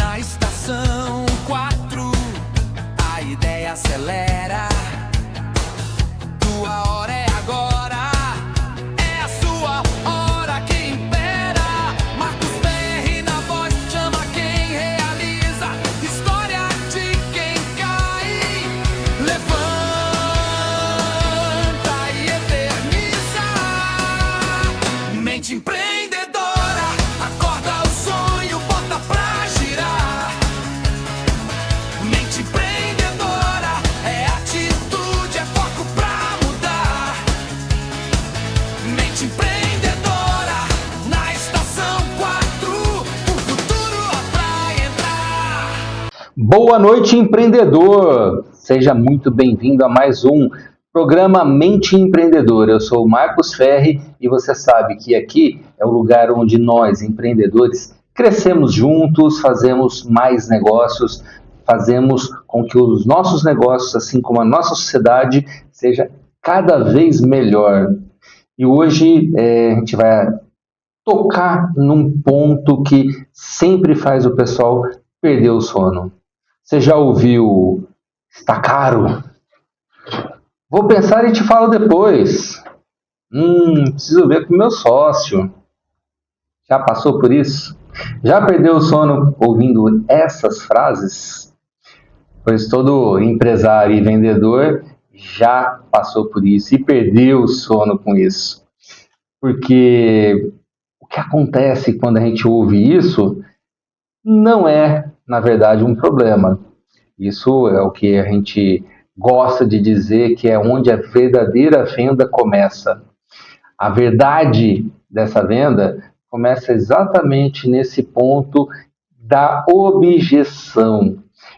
Na estação 4, a ideia acelera. Tua hora é agora, é a sua hora que impera. Marcos Ferri na voz, chama quem realiza. História de quem cai, levanta e eterniza. Mente empreendedora, acorda o sonho, bota pra girar. Mente empreendedora, é atitude, é foco pra mudar. Mente empreendedora, na estação 4, o futuro é pra entrar. Boa noite, empreendedor! Seja muito bem-vindo a mais um programa Mente Empreendedora. Eu sou o Marcos Ferri e você sabe que aqui é o lugar onde nós, empreendedores, crescemos juntos, fazemos mais negócios, fazemos com que os nossos negócios, assim como a nossa sociedade, seja cada vez melhor. E hoje a gente vai tocar num ponto que sempre faz o pessoal perder o sono. Você já ouviu "está caro"? Vou pensar e te falo depois. Preciso ver com o meu sócio. Já passou por isso? Já perdeu o sono ouvindo essas frases? Pois todo empresário e vendedor já passou por isso e perdeu o sono com isso. Porque o que acontece quando a gente ouve isso não é, na verdade, um problema. Isso é o que a gente gosta de dizer que é onde a verdadeira venda começa. A verdade dessa venda começa exatamente nesse ponto da objeção.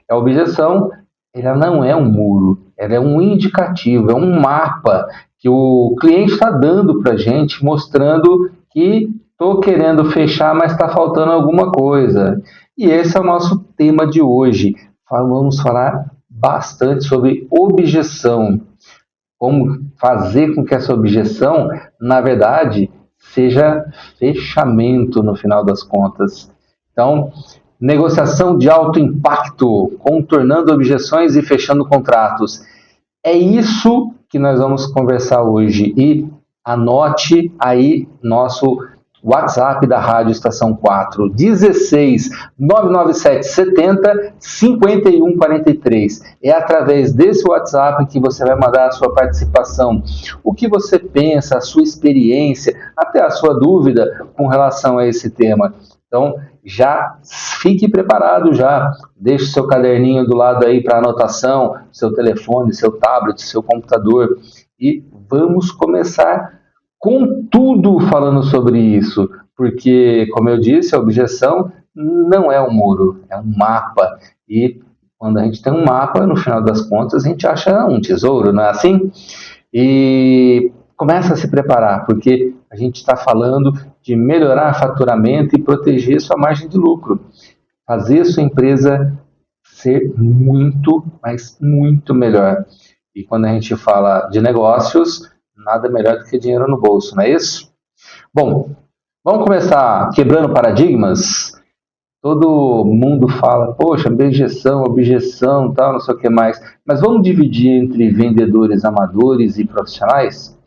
A objeção, ela não é um muro, ela é um indicativo, é um mapa que o cliente está dando para a gente, mostrando que estou querendo fechar, mas está faltando alguma coisa. E esse é o nosso tema de hoje. Vamos falar bastante sobre objeção. Como fazer com que essa objeção, na verdade, seja fechamento no final das contas. Então, negociação de alto impacto, contornando objeções e fechando contratos. É isso que nós vamos conversar hoje. E anote aí nosso WhatsApp da Rádio Estação 4, 16 997 70 51 43. É através desse WhatsApp que você vai mandar a sua participação, o que você pensa, a sua experiência, até a sua dúvida com relação a esse tema. Então, já fique preparado, já deixe seu caderninho do lado aí para anotação, seu telefone, seu tablet, seu computador e vamos começar com tudo falando sobre isso, porque, como eu disse, a objeção não é um muro, é um mapa. E quando a gente tem um mapa, no final das contas, a gente acha um tesouro, não é assim? E começa a se preparar, porque a gente está falando de melhorar faturamento e proteger sua margem de lucro. Fazer sua empresa ser muito, mas muito melhor. E quando a gente fala de negócios, nada melhor do que dinheiro no bolso, não é isso? Bom, vamos começar quebrando paradigmas. Todo mundo fala, poxa, objeção, tal, não sei o que mais. Mas vamos dividir entre vendedores amadores e profissionais?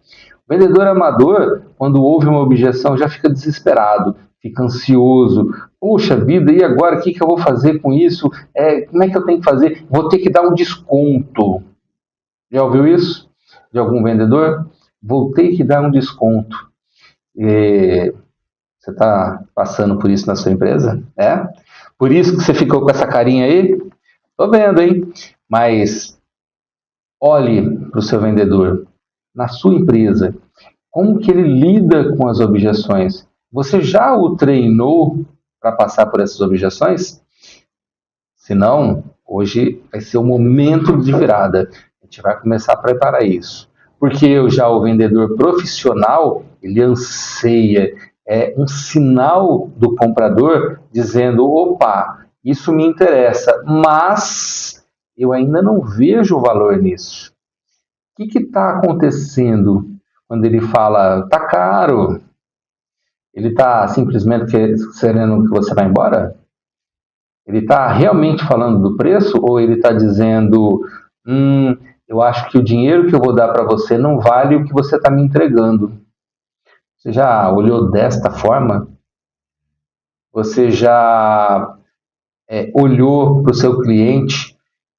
O vendedor amador, quando ouve uma objeção, já fica desesperado, fica ansioso. Poxa vida, e agora o que eu vou fazer com isso? Como é que eu tenho que fazer? Vou ter que dar um desconto. Já ouviu isso? De algum vendedor? Vou ter que dar um desconto. Você está passando por isso na sua empresa? É? Por isso que você ficou com essa carinha aí? Estou vendo, hein? Mas olhe para o seu vendedor. Na sua empresa, como que ele lida com as objeções? Você já o treinou para passar por essas objeções? Se não, hoje vai ser o momento de virada. A gente vai começar a preparar isso. Porque já o vendedor profissional, ele anseia, é um sinal do comprador dizendo, opa, isso me interessa, mas eu ainda não vejo valor nisso. O que está acontecendo quando ele fala, tá caro? Ele está simplesmente querendo que você vá embora? Ele está realmente falando do preço ou ele está dizendo, eu acho que o dinheiro que eu vou dar para você não vale o que você está me entregando? Você já olhou desta forma? Você já olhou para o seu cliente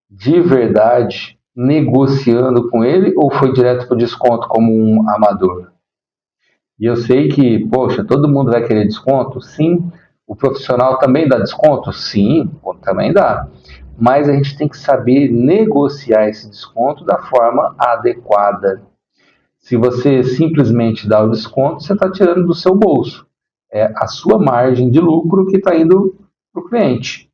de verdade, negociando com ele, ou foi direto para o desconto como um amador? E eu sei que, poxa, todo mundo vai querer desconto? Sim. O profissional também dá desconto? Sim, também dá. Mas a gente tem que saber negociar esse desconto da forma adequada. Se você simplesmente dá o desconto, você está tirando do seu bolso. É a sua margem de lucro que está indo para o cliente.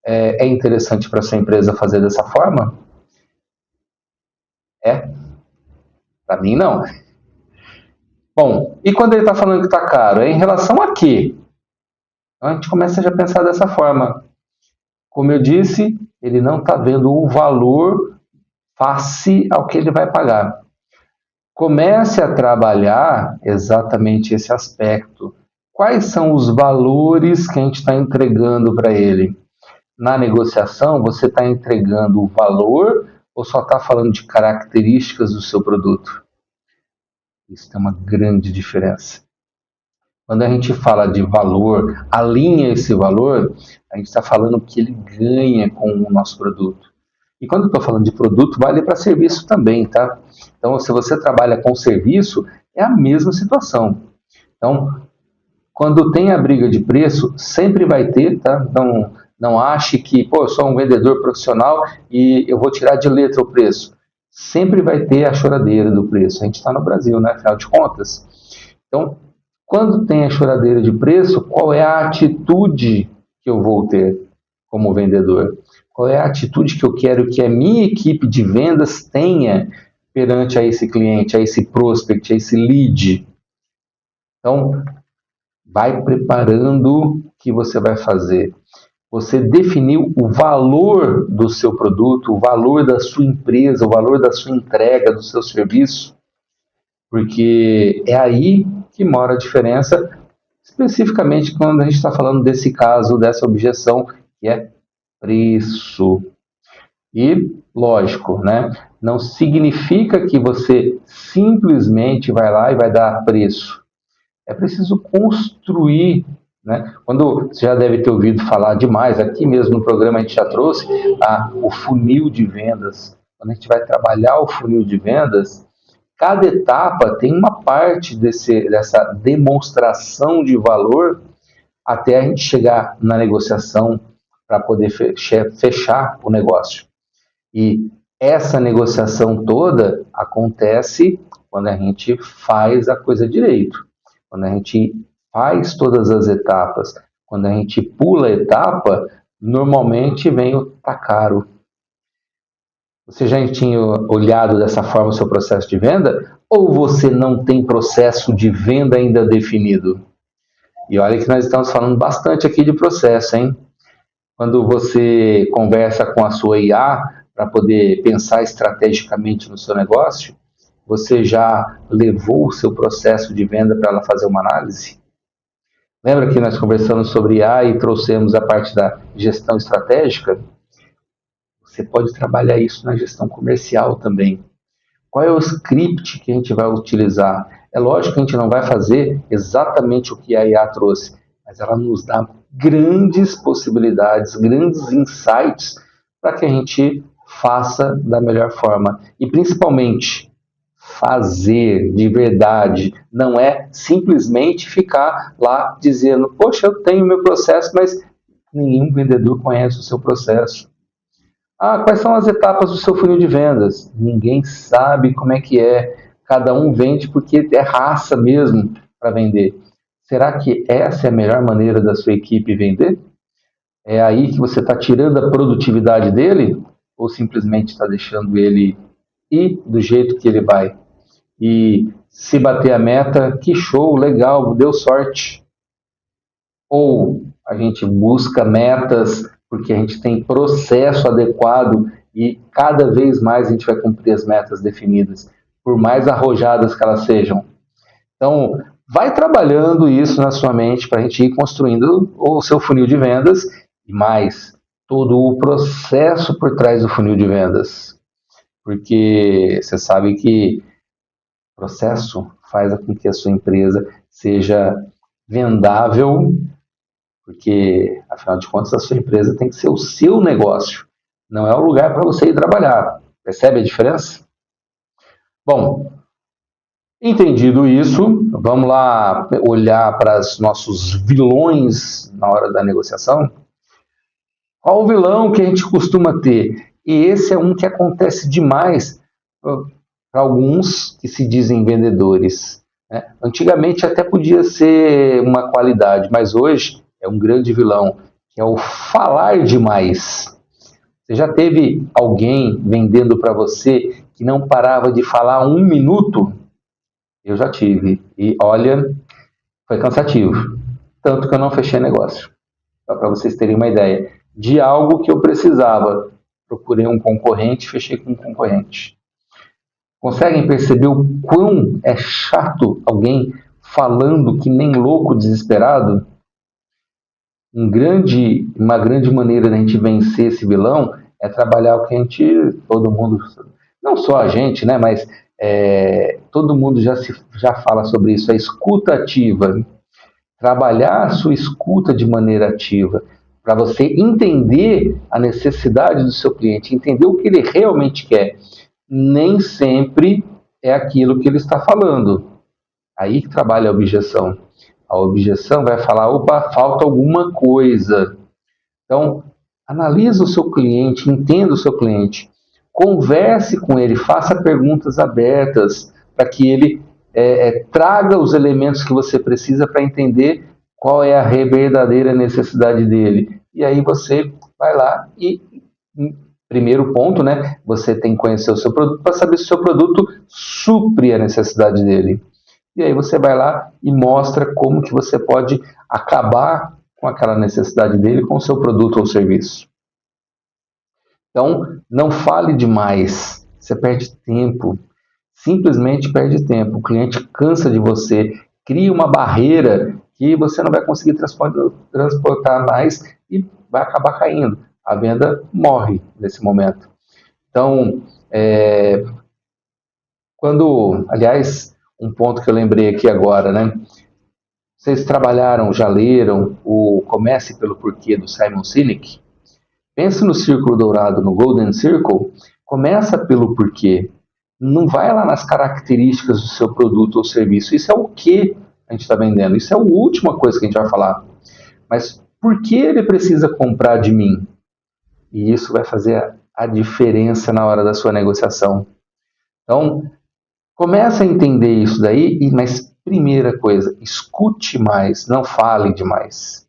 É interessante para a sua empresa fazer dessa forma? Para mim não. Bom, e quando ele está falando que está caro? É em relação a quê? Então a gente começa já a pensar dessa forma. Como eu disse, ele não está vendo o valor face ao que ele vai pagar. Comece a trabalhar exatamente esse aspecto. Quais são os valores que a gente está entregando para ele? Na negociação, você está entregando o valor ou só está falando de características do seu produto? Isso tem uma grande diferença. Quando a gente fala de valor, alinha esse valor, a gente está falando que ele ganha com o nosso produto. E quando eu estou falando de produto, vale para serviço também, tá? Então, se você trabalha com serviço, é a mesma situação. Então, quando tem a briga de preço, sempre vai ter, tá? Não ache que, pô, eu sou um vendedor profissional e eu vou tirar de letra o preço. Sempre vai ter a choradeira do preço. A gente está no Brasil, né? Afinal de contas. Então, quando tem a choradeira de preço, qual é a atitude que eu vou ter como vendedor? Qual é a atitude que eu quero que a minha equipe de vendas tenha perante a esse cliente, a esse prospect, a esse lead? Então, vai preparando o que você vai fazer. Você definiu o valor do seu produto, o valor da sua empresa, o valor da sua entrega, do seu serviço, porque é aí que mora a diferença, especificamente quando a gente está falando desse caso, dessa objeção, que é preço. E, lógico, né, não significa que você simplesmente vai lá e vai dar preço. É preciso construir, né? Quando você já deve ter ouvido falar demais, aqui mesmo no programa a gente já trouxe o funil de vendas. Quando a gente vai trabalhar o funil de vendas, cada etapa tem uma parte dessa demonstração de valor até a gente chegar na negociação para poder fechar o negócio. E essa negociação toda acontece quando a gente faz a coisa direito, quando a gente faz todas as etapas. Quando a gente pula a etapa, normalmente vem o tá caro. Você já tinha olhado dessa forma o seu processo de venda? Ou você não tem processo de venda ainda definido? E olha que nós estamos falando bastante aqui de processo, hein? Quando você conversa com a sua IA para poder pensar estrategicamente no seu negócio, você já levou o seu processo de venda para ela fazer uma análise? Lembra que nós conversamos sobre IA e trouxemos a parte da gestão estratégica? Você pode trabalhar isso na gestão comercial também. Qual é o script que a gente vai utilizar? É lógico que a gente não vai fazer exatamente o que a IA trouxe, mas ela nos dá grandes possibilidades, grandes insights para que a gente faça da melhor forma. E principalmente, fazer de verdade. Não é simplesmente ficar lá dizendo, poxa, eu tenho meu processo, mas nenhum vendedor conhece o seu processo. Quais são as etapas do seu funil de vendas? Ninguém sabe como é que é. Cada um vende porque é raça mesmo para vender. Será que essa é a melhor maneira da sua equipe vender? É aí que você está tirando a produtividade dele? Ou simplesmente está deixando ele ir do jeito que ele vai? E se bater a meta, que show, legal, deu sorte. Ou a gente busca metas porque a gente tem processo adequado e cada vez mais a gente vai cumprir as metas definidas, por mais arrojadas que elas sejam. Então, vai trabalhando isso na sua mente para a gente ir construindo o seu funil de vendas e mais. todo o processo por trás do funil de vendas. Porque você sabe que o processo faz com que a sua empresa seja vendável, porque, afinal de contas, a sua empresa tem que ser o seu negócio, não é o lugar para você ir trabalhar. Percebe a diferença? Bom, entendido isso, vamos lá olhar para os nossos vilões na hora da negociação. Qual o vilão que a gente costuma ter? E esse é um que acontece demais para alguns que se dizem vendedores, né? Antigamente até podia ser uma qualidade, mas hoje é um grande vilão, que é o falar demais. Você já teve alguém vendendo para você que não parava de falar 1 minuto? Eu já tive. E olha, foi cansativo. Tanto que eu não fechei negócio. Só para vocês terem uma ideia. De algo que eu precisava. Procurei um concorrente, fechei com um concorrente. Conseguem perceber o quão é chato alguém falando que nem louco, desesperado? Uma grande maneira da gente vencer esse vilão é trabalhar o que todo mundo, não só a gente, né, mas todo mundo já fala sobre isso, a escuta ativa. Trabalhar a sua escuta de maneira ativa, para você entender a necessidade do seu cliente, entender o que ele realmente quer. Nem sempre é aquilo que ele está falando. Aí que trabalha a objeção. A objeção vai falar, opa, falta alguma coisa. Então, analise o seu cliente, entenda o seu cliente, converse com ele, faça perguntas abertas para que ele traga os elementos que você precisa para entender qual é a verdadeira necessidade dele. E aí você vai lá e, primeiro ponto, né, você tem que conhecer o seu produto para saber se o seu produto supre a necessidade dele. E aí você vai lá e mostra como que você pode acabar com aquela necessidade dele com o seu produto ou serviço. Então, não fale demais, você perde tempo, simplesmente perde tempo. O cliente cansa de você, cria uma barreira que você não vai conseguir transportar mais e vai acabar caindo. A venda morre nesse momento. Então, aliás, um ponto que eu lembrei aqui agora, né? Vocês já leram o Comece pelo Porquê do Simon Sinek? Pense no círculo dourado, no Golden Circle, começa pelo porquê. Não vai lá nas características do seu produto ou serviço. Isso é o que a gente está vendendo. Isso é a última coisa que a gente vai falar. Mas por que ele precisa comprar de mim? E isso vai fazer a diferença na hora da sua negociação. Então, começa a entender isso daí, mas primeira coisa, escute mais, não fale demais.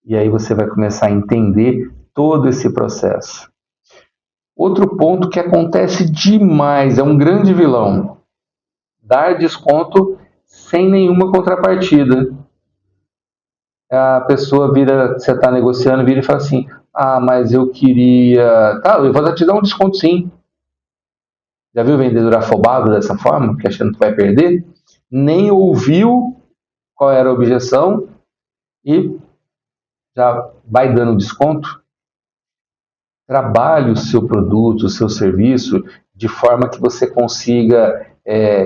E aí você vai começar a entender todo esse processo. Outro ponto que acontece demais, é um grande vilão, dar desconto sem nenhuma contrapartida. A pessoa você está negociando, vira e fala assim, mas eu queria... Tá, eu vou te dar um desconto sim. Já viu o vendedor afobado dessa forma, que achando que vai perder? Nem ouviu qual era a objeção e já vai dando desconto. Trabalhe o seu produto, o seu serviço, de forma que você consiga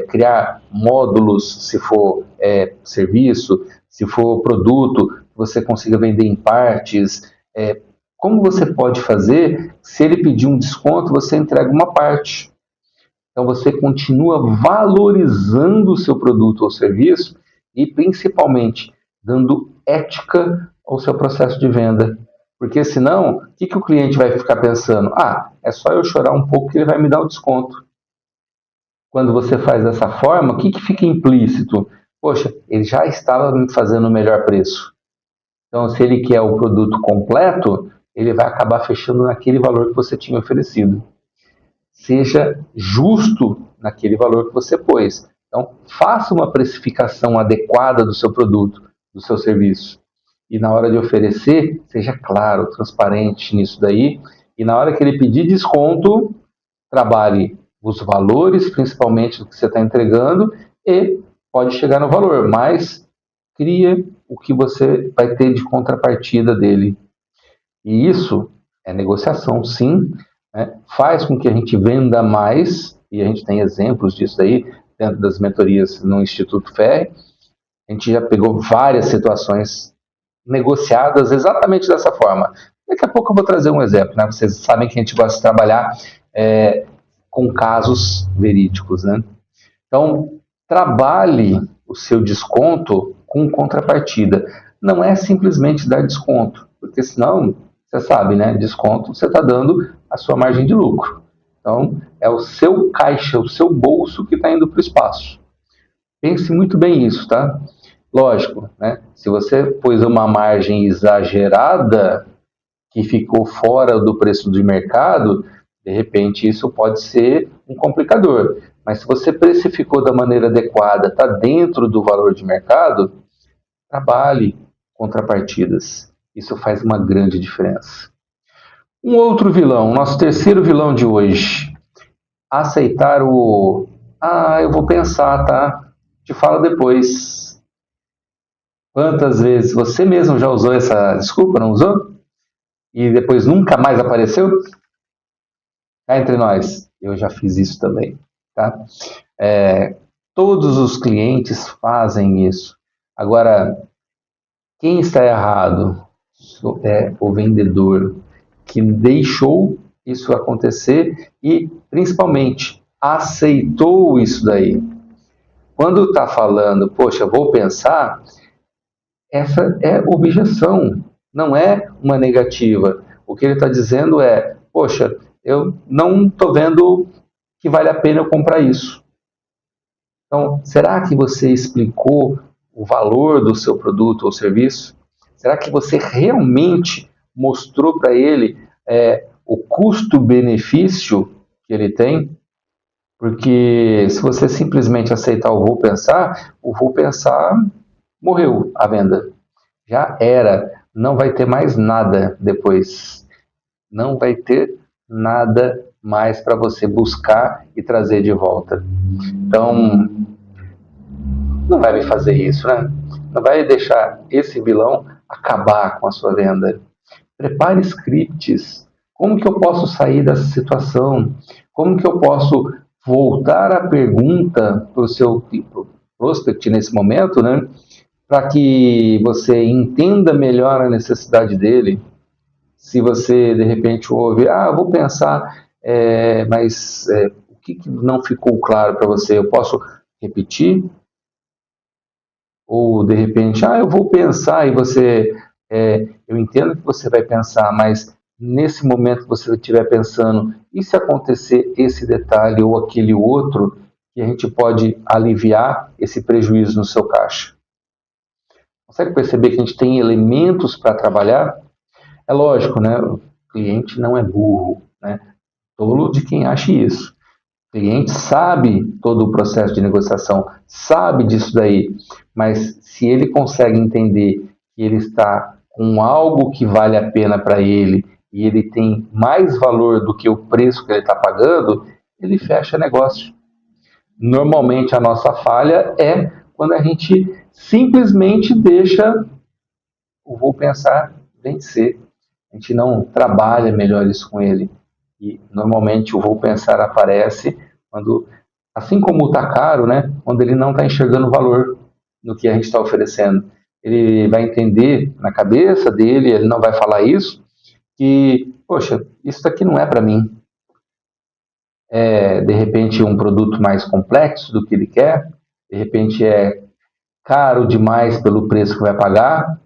criar módulos, se for serviço, se for produto, você consiga vender em partes. Como você pode fazer, se ele pedir um desconto, você entrega uma parte. Então você continua valorizando o seu produto ou serviço e principalmente dando ética ao seu processo de venda. Porque senão, o que o cliente vai ficar pensando? É só eu chorar um pouco que ele vai me dar o desconto. Quando você faz dessa forma, o que fica implícito? Poxa, ele já estava me fazendo o melhor preço. Então, se ele quer o produto completo, ele vai acabar fechando naquele valor que você tinha oferecido. Seja justo naquele valor que você pôs. Então, faça uma precificação adequada do seu produto, do seu serviço. E na hora de oferecer, seja claro, transparente nisso daí. E na hora que ele pedir desconto, trabalhe os valores, principalmente do que você está entregando, e pode chegar no valor, mas cria o que você vai ter de contrapartida dele. E isso É negociação, sim, né? Faz com que a gente venda mais, e a gente tem exemplos disso aí dentro das mentorias no Instituto Ferri. A gente já pegou várias situações negociadas exatamente dessa forma. Daqui a pouco eu vou trazer um exemplo, né? Vocês sabem que a gente gosta de trabalhar com casos verídicos, né? Então, trabalhe o seu desconto com contrapartida. Não é simplesmente dar desconto, porque senão, você sabe, né? Desconto, você está dando a sua margem de lucro. Então, é o seu caixa, o seu bolso que está indo para o espaço. Pense muito bem isso, tá? Lógico, né? Se você pôs uma margem exagerada que ficou fora do preço de mercado, de repente isso pode ser um complicador. Mas se você precificou da maneira adequada, está dentro do valor de mercado, trabalhe contrapartidas. Isso faz uma grande diferença. Um outro vilão, nosso terceiro vilão de hoje, aceitar o eu vou pensar, tá? Te falo depois. Quantas vezes você mesmo já usou essa desculpa, não usou? E depois nunca mais apareceu? Cá entre nós, eu já fiz isso também, tá? Todos os clientes fazem isso. Agora, quem está errado é o vendedor que deixou isso acontecer e, principalmente, aceitou isso daí. Quando está falando, poxa, vou pensar, essa é objeção, não é uma negativa. O que ele está dizendo é, poxa, eu não estou vendo que vale a pena eu comprar isso. Então, será que você explicou o valor do seu produto ou serviço? Será que você realmente mostrou para ele o custo-benefício que ele tem? Porque se você simplesmente aceitar o vou pensar morreu a venda. Já era. Não vai ter mais nada depois. Não vai ter nada mais para você buscar e trazer de volta. Então, não vai me fazer isso, né? Não vai deixar esse vilão acabar com a sua venda. Prepare scripts. Como que eu posso sair dessa situação? Como que eu posso voltar a pergunta para o seu prospect nesse momento, né? Para que você entenda melhor a necessidade dele. Se você, de repente, ouve, vou pensar, mas o que não ficou claro para você? Eu posso repetir? Ou, de repente, eu vou pensar e você... eu entendo que você vai pensar, mas nesse momento que você estiver pensando, e se acontecer esse detalhe ou aquele outro, que a gente pode aliviar esse prejuízo no seu caixa? Consegue perceber que a gente tem elementos para trabalhar? É lógico, né? O cliente não é burro, né? Tolo de quem acha isso. O cliente sabe todo o processo de negociação, sabe disso daí, mas se ele consegue entender que ele está com algo que vale a pena para ele e ele tem mais valor do que o preço que ele está pagando, ele fecha negócio. Normalmente a nossa falha é quando a gente simplesmente deixa o vou pensar vencer. A gente não trabalha melhor isso com ele. E normalmente o vou pensar aparece quando, assim como está caro, né? Quando ele não está enxergando valor no que a gente está oferecendo. Ele vai entender na cabeça dele, ele não vai falar isso, que, poxa, isso daqui não é para mim. É, de repente, um produto mais complexo do que ele quer, de repente é caro demais pelo preço que vai pagar,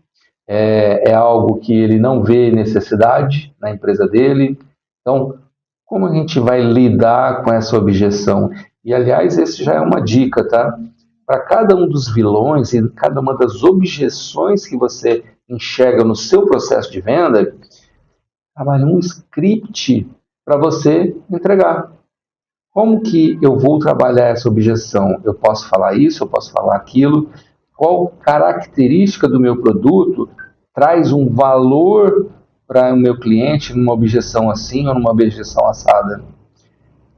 é algo que ele não vê necessidade na empresa dele. Então, como a gente vai lidar com essa objeção? E, aliás, esse já é uma dica, tá? Para cada um dos vilões e cada uma das objeções que você enxerga no seu processo de venda, trabalhe um script para você entregar. Como que eu vou trabalhar essa objeção? Eu posso falar isso, eu posso falar aquilo? Qual característica do meu produto traz um valor para o meu cliente numa objeção assim ou numa objeção assada?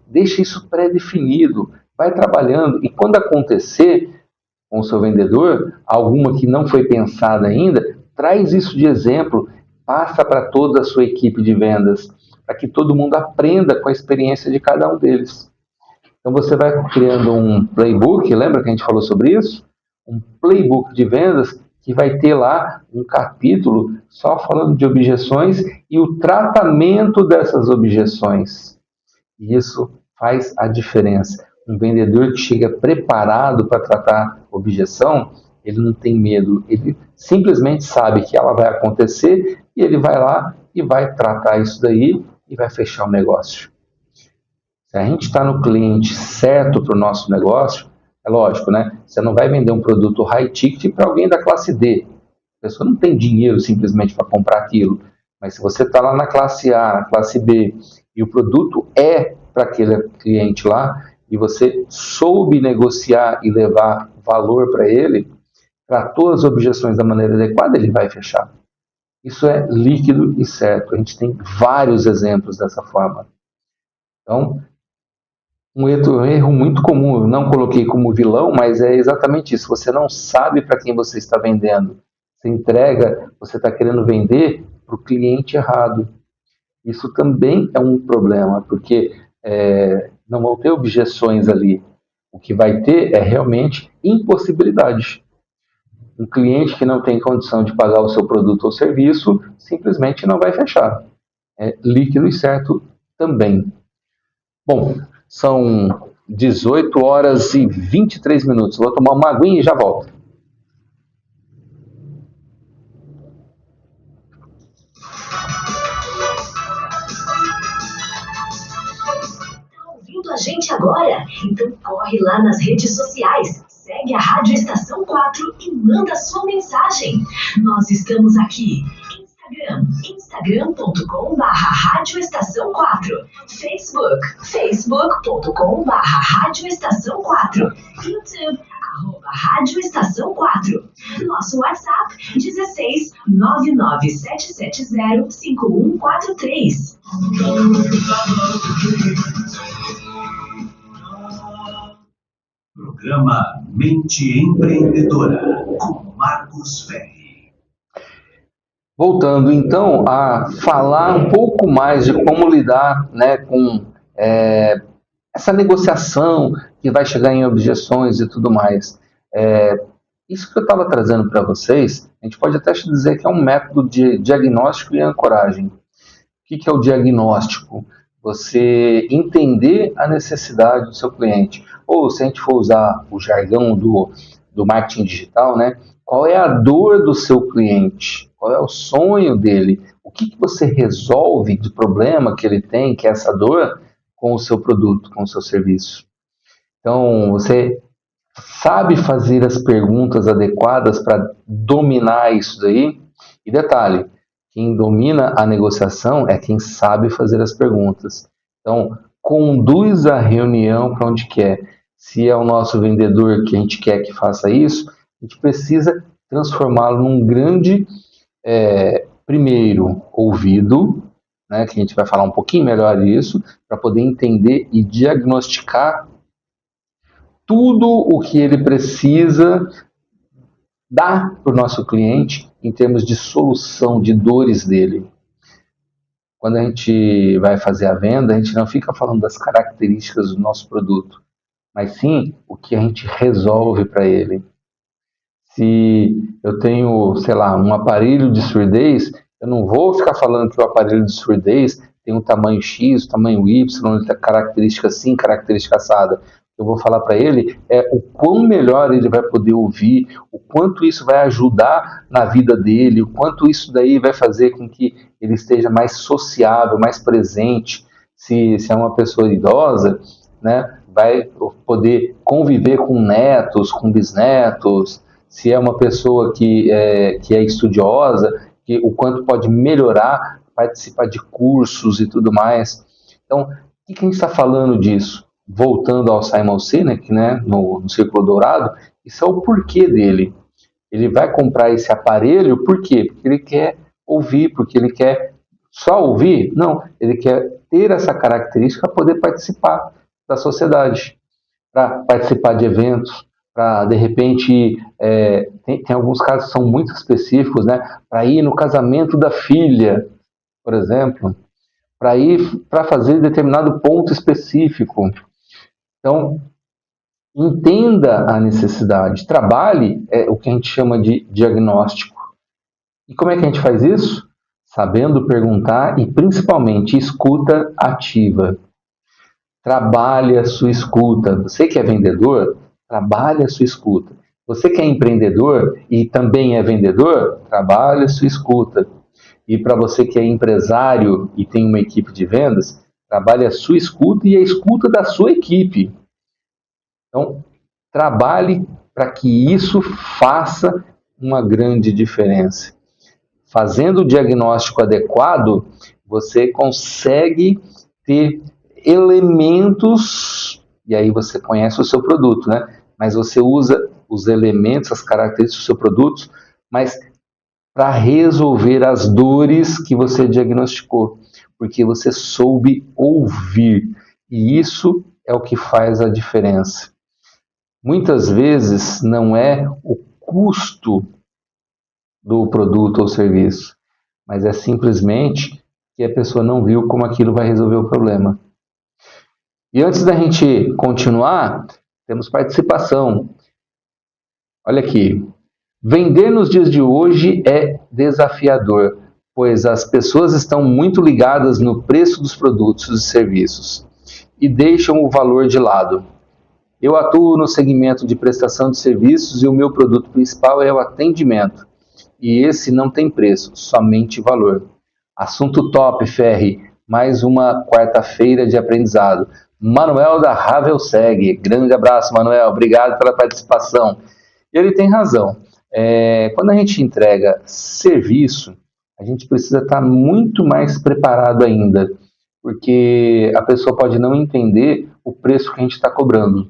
Deixe isso pré-definido, vai trabalhando e quando acontecer com o seu vendedor, alguma que não foi pensada ainda, traz isso de exemplo passa para toda a sua equipe de vendas, para que todo mundo aprenda com a experiência de cada um deles. Então você vai criando um playbook, lembra que a gente falou sobre isso? Um playbook de vendas que vai ter lá um capítulo só falando de objeções e o tratamento dessas objeções. E isso faz a diferença. Um vendedor que chega preparado para tratar objeção, ele não tem medo, ele simplesmente sabe que ela vai acontecer e ele vai lá e vai tratar isso daí e vai fechar o negócio. Se a gente está no cliente certo para o nosso negócio, é lógico, né? Você não vai vender um produto high ticket para alguém da classe D. A pessoa não tem dinheiro simplesmente para comprar aquilo. Mas se você está lá na classe A, na classe B, e o produto é para aquele cliente lá, e você soube negociar e levar valor para ele, tratou as objeções da maneira adequada, ele vai fechar. Isso é líquido e certo. A gente tem vários exemplos dessa forma. Então, um erro muito comum, eu não coloquei como vilão, mas é exatamente isso. Você não sabe para quem você está vendendo. Você entrega, você está querendo vender para o cliente errado. Isso também é um problema, porque não vão ter objeções ali. O que vai ter é realmente impossibilidade. Um cliente que não tem condição de pagar o seu produto ou serviço simplesmente não vai fechar. É líquido e certo também. Bom, são 18 horas e 23 minutos. Vou tomar uma aguinha e já volto. Tá ouvindo a gente agora? Então corre lá nas redes sociais. Segue a Rádio Estação 4 e manda sua mensagem. Nós estamos aqui. Instagram.com/Rádio Estação 4, Facebook.com/Rádio Estação 4, YouTube @Rádio Estação 4, nosso WhatsApp 16 99770 5143. Programa Mente Empreendedora com Marcos Ferri. Voltando então a falar um pouco mais de como lidar, né, com essa negociação que vai chegar em objeções e tudo mais. Isso que eu estava trazendo para vocês, a gente pode até dizer que é um método de diagnóstico e ancoragem. O que é o diagnóstico? Você entender a necessidade do seu cliente. Ou, se a gente for usar o jargão do marketing digital, né? Qual é a dor do seu cliente? Qual é o sonho dele? O que você resolve de problema que ele tem, que é essa dor, com o seu produto, com o seu serviço? Então, você sabe fazer as perguntas adequadas para dominar isso daí? E detalhe, quem domina a negociação é quem sabe fazer as perguntas. Então, conduz a reunião para onde quer. Se é o nosso vendedor que a gente quer que faça isso, a gente precisa transformá-lo num grande, primeiro, ouvido, né, que a gente vai falar um pouquinho melhor disso, para poder entender e diagnosticar tudo o que ele precisa dar para o nosso cliente em termos de solução de dores dele. Quando a gente vai fazer a venda, a gente não fica falando das características do nosso produto, mas sim o que a gente resolve para ele. Se eu tenho, sei lá, um aparelho de surdez, eu não vou ficar falando que o aparelho de surdez tem um tamanho X, tamanho Y, característica assim, característica assada. Eu vou falar para ele o quão melhor ele vai poder ouvir, o quanto isso vai ajudar na vida dele, o quanto isso daí vai fazer com que ele esteja mais sociável, mais presente. Se é uma pessoa idosa, né, vai poder conviver com netos, com bisnetos. Se é uma pessoa que é estudiosa, o quanto pode melhorar, participar de cursos e tudo mais. Então, o que a gente está falando disso? Voltando ao Simon Sinek, né, no Círculo Dourado, isso é o porquê dele. Ele vai comprar esse aparelho, por quê? Porque ele quer ouvir, porque ele quer só ouvir? Não, ele quer ter essa característica para poder participar da sociedade, para participar de eventos, para, de repente, tem alguns casos que são muito específicos, né? Para ir no casamento da filha, por exemplo, para ir para fazer determinado ponto específico. Então, entenda a necessidade, trabalhe o que a gente chama de diagnóstico. E como é que a gente faz isso? Sabendo perguntar e, principalmente, escuta ativa. Trabalhe a sua escuta. Você que é vendedor, trabalhe a sua escuta. Você que é empreendedor e também é vendedor, trabalhe a sua escuta. E para você que é empresário e tem uma equipe de vendas, trabalhe a sua escuta e a escuta da sua equipe. Então, trabalhe para que isso faça uma grande diferença. Fazendo o diagnóstico adequado, você consegue ter elementos, e aí você conhece o seu produto, né? Mas você usa os elementos, as características do seu produto, mas para resolver as dores que você diagnosticou, porque você soube ouvir, e isso é o que faz a diferença. Muitas vezes não é o custo do produto ou serviço, mas é simplesmente que a pessoa não viu como aquilo vai resolver o problema. E antes da gente continuar, temos participação. Olha aqui. Vender nos dias de hoje é desafiador, pois as pessoas estão muito ligadas no preço dos produtos e serviços e deixam o valor de lado. Eu atuo no segmento de prestação de serviços e o meu produto principal é o atendimento. E esse não tem preço, somente valor. Assunto top, Ferri. Mais uma quarta-feira de aprendizado. Manuel da Ravelseg. Grande abraço, Manuel. Obrigado pela participação. Ele tem razão. Quando a gente entrega serviço, a gente precisa estar muito mais preparado ainda, porque a pessoa pode não entender o preço que a gente está cobrando.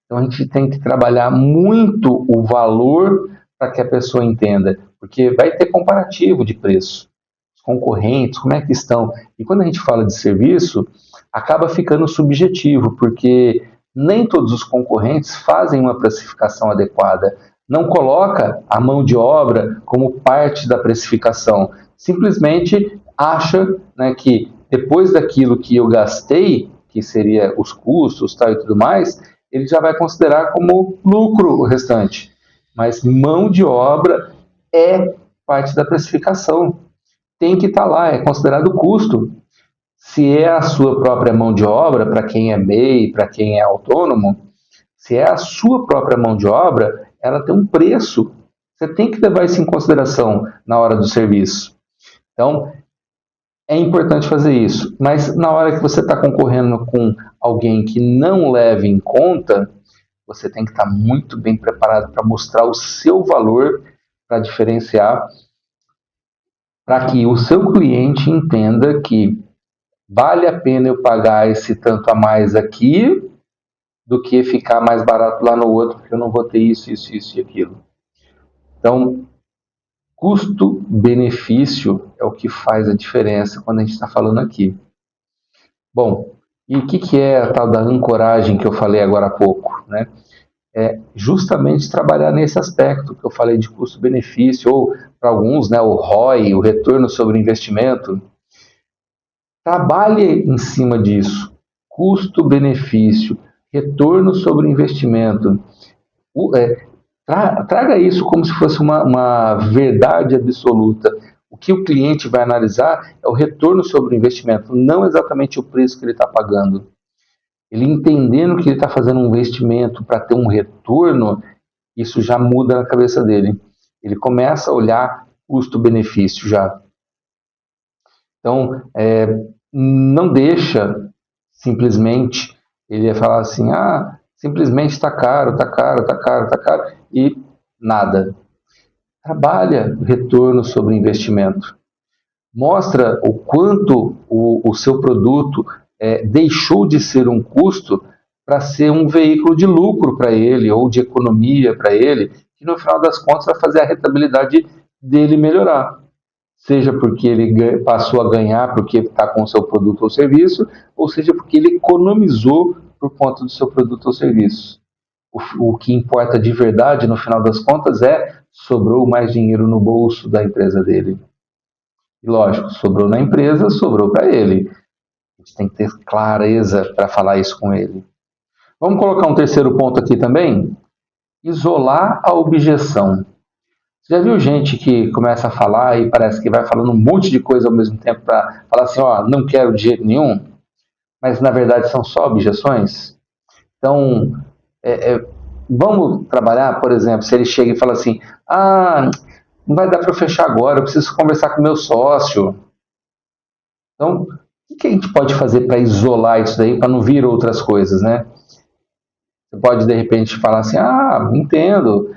Então a gente tem que trabalhar muito o valor para que a pessoa entenda, porque vai ter comparativo de preço, os concorrentes, como é que estão. E quando a gente fala de serviço, acaba ficando subjetivo, porque nem todos os concorrentes fazem uma precificação adequada. Não coloca a mão de obra como parte da precificação. Simplesmente acha, né, que depois daquilo que eu gastei, que seria os custos, tal e tudo mais, ele já vai considerar como lucro o restante. Mas mão de obra é parte da precificação. Tem que estar lá, é considerado custo. Se é a sua própria mão de obra, para quem é MEI, para quem é autônomo, se é a sua própria mão de obra, ela tem um preço. Você tem que levar isso em consideração na hora do serviço. Então, é importante fazer isso. Mas na hora que você está concorrendo com alguém que não leva em conta, você tem que estar muito bem preparado para mostrar o seu valor, para diferenciar, para que o seu cliente entenda que vale a pena eu pagar esse tanto a mais aqui do que ficar mais barato lá no outro, porque eu não vou ter isso, isso, isso e aquilo. Então, custo-benefício é o que faz a diferença quando a gente está falando aqui. Bom, e o que é a tal da ancoragem que eu falei agora há pouco, né? É justamente trabalhar nesse aspecto que eu falei de custo-benefício, ou para alguns, né, o ROI, o retorno sobre investimento. Trabalhe em cima disso. Custo-benefício, retorno sobre investimento. Traga isso como se fosse uma verdade absoluta. O que o cliente vai analisar é o retorno sobre o investimento, não exatamente o preço que ele está pagando. Ele entendendo que ele está fazendo um investimento para ter um retorno, isso já muda na cabeça dele. Ele começa a olhar custo-benefício já. Então, não deixa simplesmente ele falar assim, simplesmente está caro, está caro, está caro, está caro, e nada. Trabalha o retorno sobre investimento. Mostra o quanto o seu produto deixou de ser um custo para ser um veículo de lucro para ele, ou de economia para ele, que no final das contas vai fazer a rentabilidade dele melhorar. Seja porque ele passou a ganhar porque está com o seu produto ou serviço, ou seja porque ele economizou por conta do seu produto ou serviço. o que importa de verdade, no final das contas, sobrou mais dinheiro no bolso da empresa dele. E lógico, sobrou na empresa, sobrou para ele. A gente tem que ter clareza para falar isso com ele. Vamos colocar um terceiro ponto aqui também? Isolar a objeção. Você já viu gente que começa a falar e parece que vai falando um monte de coisa ao mesmo tempo para falar assim, não quero de jeito nenhum, mas na verdade são só objeções? Então, vamos trabalhar, por exemplo, se ele chega e fala assim, não vai dar para eu fechar agora, eu preciso conversar com o meu sócio. Então, o que a gente pode fazer para isolar isso daí, para não vir outras coisas, né? Você pode, de repente, falar assim, entendo,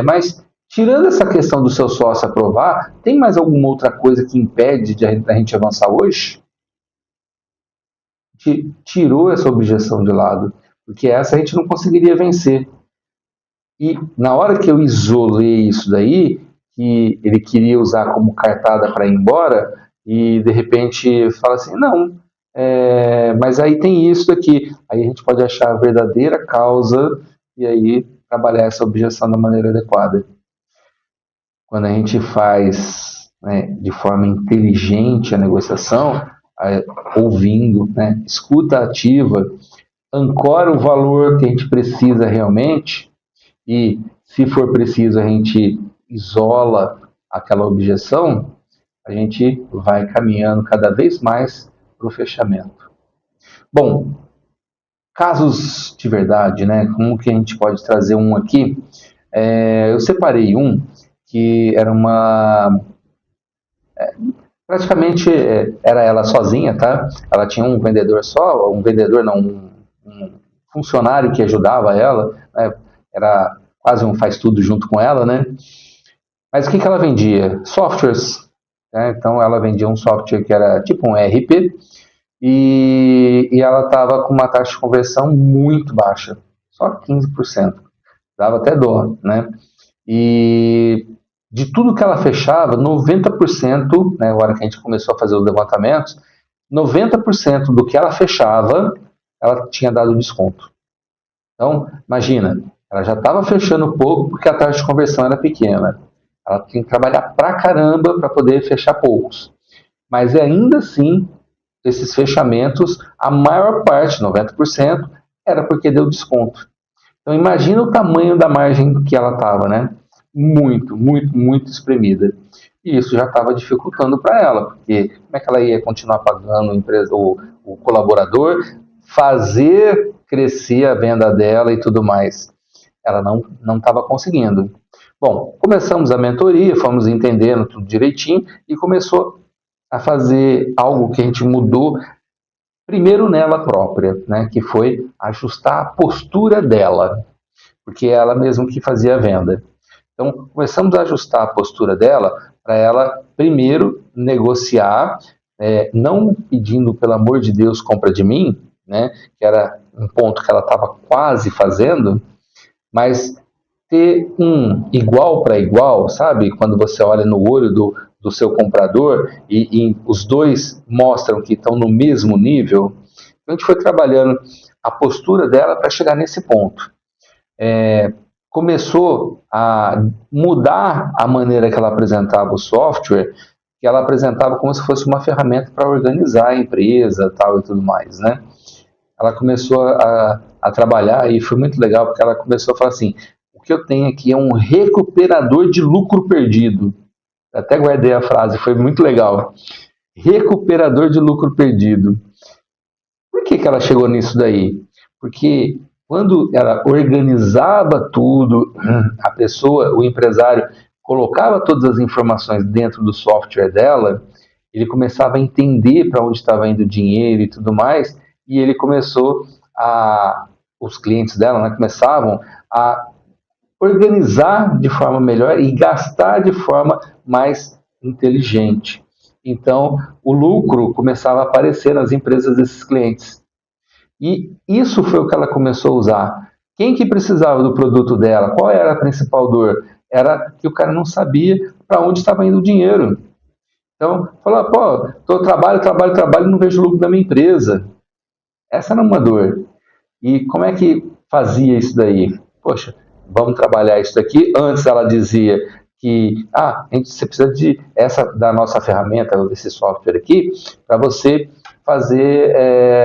mas tirando essa questão do seu sócio aprovar, tem mais alguma outra coisa que impede da gente avançar hoje? Tirou essa objeção de lado, porque essa a gente não conseguiria vencer. E na hora que eu isolei isso daí, que ele queria usar como cartada para ir embora, e de repente fala assim, não, mas aí tem isso aqui. Aí a gente pode achar a verdadeira causa e aí trabalhar essa objeção da maneira adequada. Quando a gente faz de forma inteligente a negociação, ouvindo, escuta ativa, ancora o valor que a gente precisa realmente e, se for preciso, a gente isola aquela objeção, a gente vai caminhando cada vez mais para o fechamento. Bom, casos de verdade, como que a gente pode trazer um aqui? Eu separei um que era praticamente era ela sozinha, tá? Ela tinha um vendedor só, um funcionário que ajudava ela, era quase um faz tudo junto com ela, Mas o que ela vendia? Softwares. Então ela vendia um software que era tipo um ERP e ela estava com uma taxa de conversão muito baixa, só 15%. Dava até dó, E de tudo que ela fechava, 90%, na hora que a gente começou a fazer os levantamentos, 90% do que ela fechava, ela tinha dado desconto. Então, imagina, ela já estava fechando pouco porque a taxa de conversão era pequena. Ela tinha que trabalhar pra caramba para poder fechar poucos. Mas ainda assim, esses fechamentos, a maior parte, 90%, era porque deu desconto. Então, imagina o tamanho da margem que ela estava, Muito, muito, muito espremida. E isso já estava dificultando para ela, porque como é que ela ia continuar pagando o colaborador, fazer crescer a venda dela e tudo mais? Ela não estava conseguindo. Bom, começamos a mentoria, fomos entendendo tudo direitinho e começou a fazer algo que a gente mudou primeiro nela própria, que foi ajustar a postura dela, porque é ela mesma que fazia a venda. Então, começamos a ajustar a postura dela para ela, primeiro, negociar, não pedindo, pelo amor de Deus, compra de mim, que era um ponto que ela estava quase fazendo, mas ter um igual para igual, sabe? Quando você olha no olho do seu comprador e os dois mostram que estão no mesmo nível. A gente foi trabalhando a postura dela para chegar nesse ponto. Começou a mudar a maneira que ela apresentava o software, que ela apresentava como se fosse uma ferramenta para organizar a empresa, tal e tudo mais, Ela começou a trabalhar e foi muito legal porque ela começou a falar assim: o que eu tenho aqui é um recuperador de lucro perdido. Até guardei a frase, foi muito legal. Recuperador de lucro perdido. Por que ela chegou nisso daí? Porque quando ela organizava tudo, a pessoa, o empresário, colocava todas as informações dentro do software dela, ele começava a entender para onde estava indo o dinheiro e tudo mais, e ele começou os clientes dela começavam a organizar de forma melhor e gastar de forma mais inteligente. Então, o lucro começava a aparecer nas empresas desses clientes. E isso foi o que ela começou a usar. Quem que precisava do produto dela? Qual era a principal dor? Era que o cara não sabia para onde estava indo o dinheiro. Então, falou, trabalho e não vejo lucro da minha empresa. Essa era uma dor. E como é que fazia isso daí? poxa, vamos trabalhar isso daqui. Antes ela dizia que você precisa da nossa ferramenta, desse software aqui, para você fazer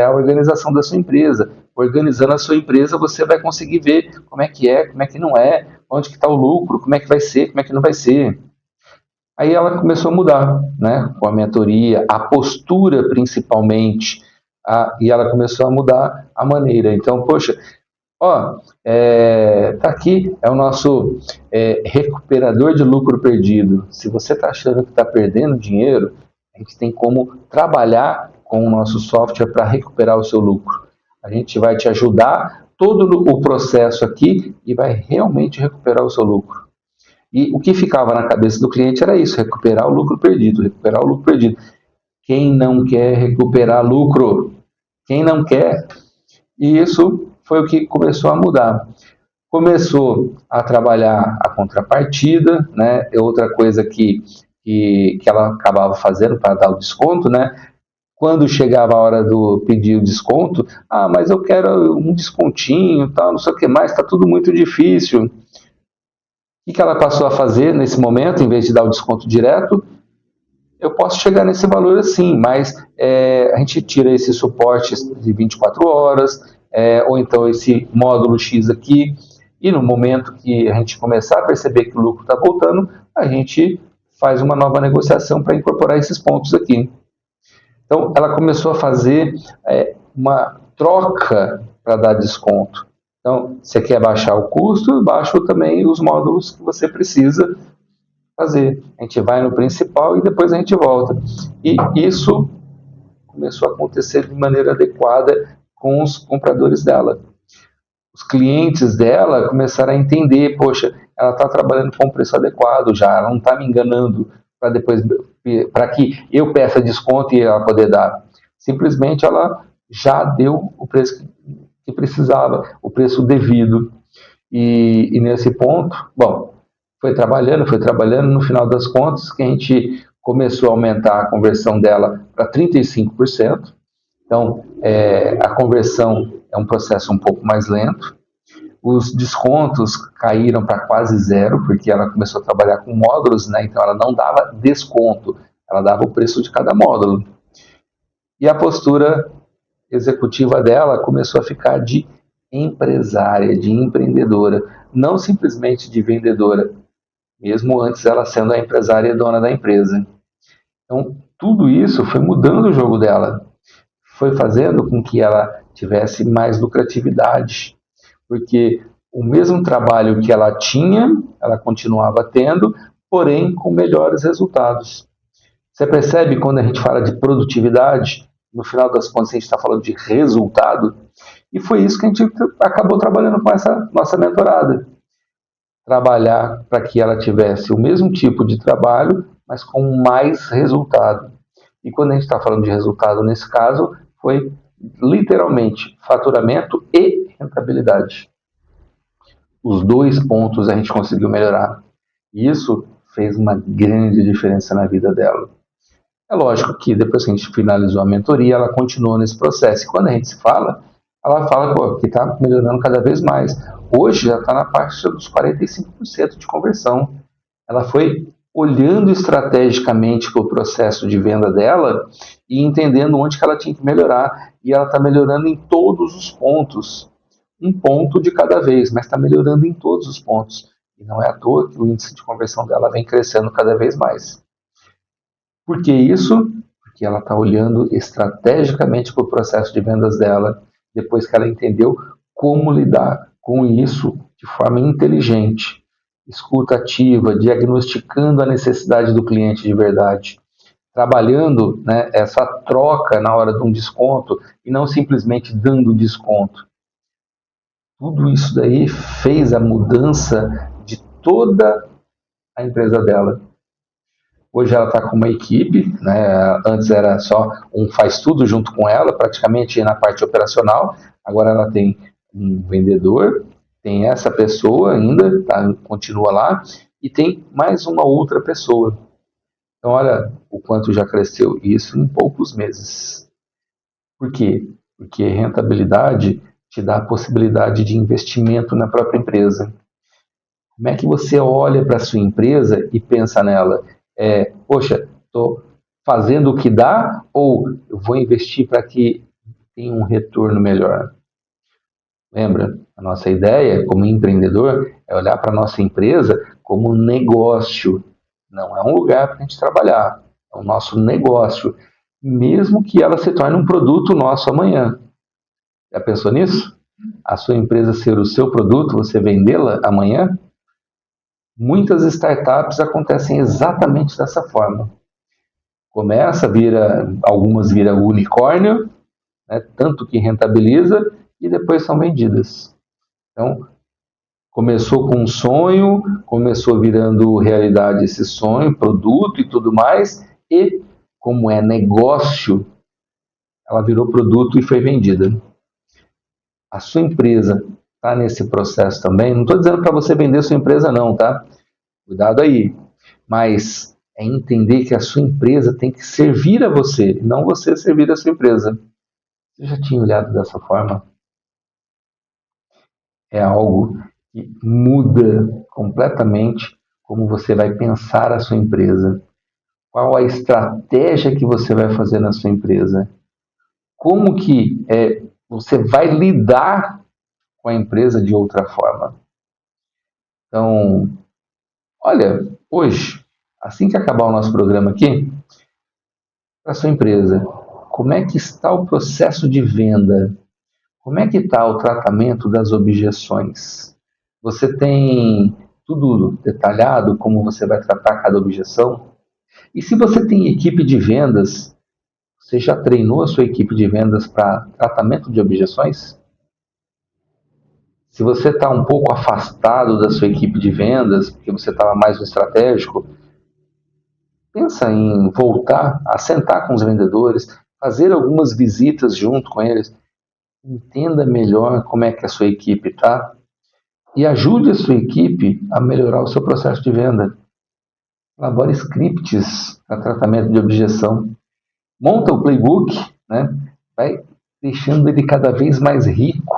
a organização da sua empresa. Organizando a sua empresa, você vai conseguir ver como é, como é que não é, onde que está o lucro, como é que vai ser, como é que não vai ser. Aí ela começou a mudar, né, com a mentoria, a postura principalmente, e ela começou a mudar a maneira. Então, poxa, tá aqui, é o nosso recuperador de lucro perdido. Se você está achando que está perdendo dinheiro, a gente tem como trabalhar com o nosso software para recuperar o seu lucro. A gente vai te ajudar todo o processo aqui e vai realmente recuperar o seu lucro. E o que ficava na cabeça do cliente era isso, recuperar o lucro perdido, recuperar o lucro perdido. Quem não quer recuperar lucro? Quem não quer? E isso foi o que começou a mudar. Começou a trabalhar a contrapartida, né? Outra coisa que ela acabava fazendo para dar o desconto, né? Quando chegava a hora do pedir o desconto, mas eu quero um descontinho, tal, não sei o que mais, está tudo muito difícil. O que ela passou a fazer nesse momento, em vez de dar o desconto direto? Eu posso chegar nesse valor assim, mas a gente tira esse suporte de 24 horas, ou então esse módulo X aqui, e no momento que a gente começar a perceber que o lucro está voltando, a gente faz uma nova negociação para incorporar esses pontos aqui. Então, ela começou a fazer uma troca para dar desconto. Então, você quer baixar o custo, baixa também os módulos que você precisa fazer. A gente vai no principal e depois a gente volta. E isso começou a acontecer de maneira adequada com os compradores dela. Os clientes dela começaram a entender, poxa, ela está trabalhando com um preço adequado já, ela não está me enganando para que eu peça desconto e ela poder dar. Simplesmente ela já deu o preço que precisava, o preço devido. E nesse ponto, foi trabalhando, no final das contas, que a gente começou a aumentar a conversão dela para 35%. Então, a conversão é um processo um pouco mais lento. Os descontos caíram para quase zero, porque ela começou a trabalhar com módulos, né? Então ela não dava desconto, ela dava o preço de cada módulo. E a postura executiva dela começou a ficar de empresária, de empreendedora, não simplesmente de vendedora, mesmo antes ela sendo a empresária e dona da empresa. Então, tudo isso foi mudando o jogo dela, foi fazendo com que ela tivesse mais lucratividade, porque o mesmo trabalho que ela tinha, ela continuava tendo, porém com melhores resultados. Você percebe quando a gente fala de produtividade, no final das contas a gente está falando de resultado, e foi isso que a gente acabou trabalhando com essa nossa mentorada. Trabalhar para que ela tivesse o mesmo tipo de trabalho, mas com mais resultado. E quando a gente está falando de resultado, nesse caso, foi literalmente faturamento e rentabilidade. Os dois pontos a gente conseguiu melhorar. E isso fez uma grande diferença na vida dela. É lógico que depois que a gente finalizou a mentoria, ela continuou nesse processo. E quando a gente se fala, ela fala que está melhorando cada vez mais. Hoje já está na parte dos 45% de conversão. Ela foi olhando estrategicamente para o processo de venda dela e entendendo onde que ela tinha que melhorar. E ela está melhorando em todos os pontos. Um ponto de cada vez, mas está melhorando em todos os pontos. E não é à toa que o índice de conversão dela vem crescendo cada vez mais. Por que isso? Porque ela está olhando estrategicamente para o processo de vendas dela, depois que ela entendeu como lidar com isso de forma inteligente, escuta ativa, diagnosticando a necessidade do cliente de verdade, trabalhando, né, essa troca na hora de um desconto e não simplesmente dando desconto. Tudo isso daí fez a mudança de toda a empresa dela. Hoje ela está com uma equipe, né? Antes era só um faz tudo junto com ela, praticamente na parte operacional. Agora ela tem um vendedor, tem essa pessoa ainda, tá? Continua lá, e tem mais uma outra pessoa. Então olha o quanto já cresceu isso em poucos meses. Por quê? Porque rentabilidade te dá a possibilidade de investimento na própria empresa. Como é que você olha para a sua empresa e pensa nela? Poxa, estou fazendo o que dá ou eu vou investir para que tenha um retorno melhor? Lembra, a nossa ideia como empreendedor é olhar para a nossa empresa como um negócio. Não é um lugar para a gente trabalhar, é o nosso negócio, mesmo que ela se torne um produto nosso amanhã. Já pensou nisso? A sua empresa ser o seu produto, você vendê-la amanhã? Muitas startups acontecem exatamente dessa forma. Algumas viram unicórnio, né, tanto que rentabiliza, e depois são vendidas. Então, começou com um sonho, começou virando realidade esse sonho, produto e tudo mais, e como é negócio, ela virou produto e foi vendida. A sua empresa está nesse processo também. Não estou dizendo para você vender sua empresa não, tá? Cuidado aí. Mas é entender que a sua empresa tem que servir a você, e não você servir a sua empresa. Você já tinha olhado dessa forma? É algo que muda completamente como você vai pensar a sua empresa. Qual a estratégia que você vai fazer na sua empresa? Como que você vai lidar com a empresa de outra forma? Então, olha, hoje, assim que acabar o nosso programa aqui, para a sua empresa, como é que está o processo de venda? Como é que está o tratamento das objeções? Você tem tudo detalhado, como você vai tratar cada objeção? E se você tem equipe de vendas, você já treinou a sua equipe de vendas para tratamento de objeções? Se você está um pouco afastado da sua equipe de vendas, porque você estava mais no estratégico, pensa em voltar a sentar com os vendedores, fazer algumas visitas junto com eles, entenda melhor como é que a sua equipe está e ajude a sua equipe a melhorar o seu processo de venda. Elabore scripts para tratamento de objeção. Monta o playbook, né? Vai deixando ele cada vez mais rico.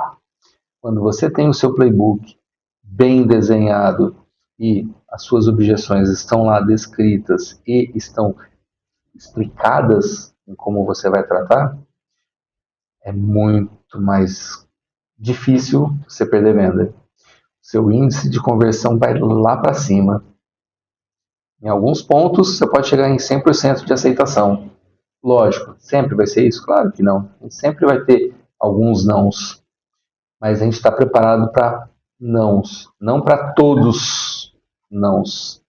Quando você tem o seu playbook bem desenhado e as suas objeções estão lá descritas e estão explicadas em como você vai tratar, é muito mais difícil você perder venda. Seu índice de conversão vai lá para cima. Em alguns pontos, você pode chegar em 100% de aceitação. Lógico, sempre vai ser isso? Claro que não. A gente sempre vai ter alguns nãos. Mas a gente está preparado para nãos, não para todos nãos.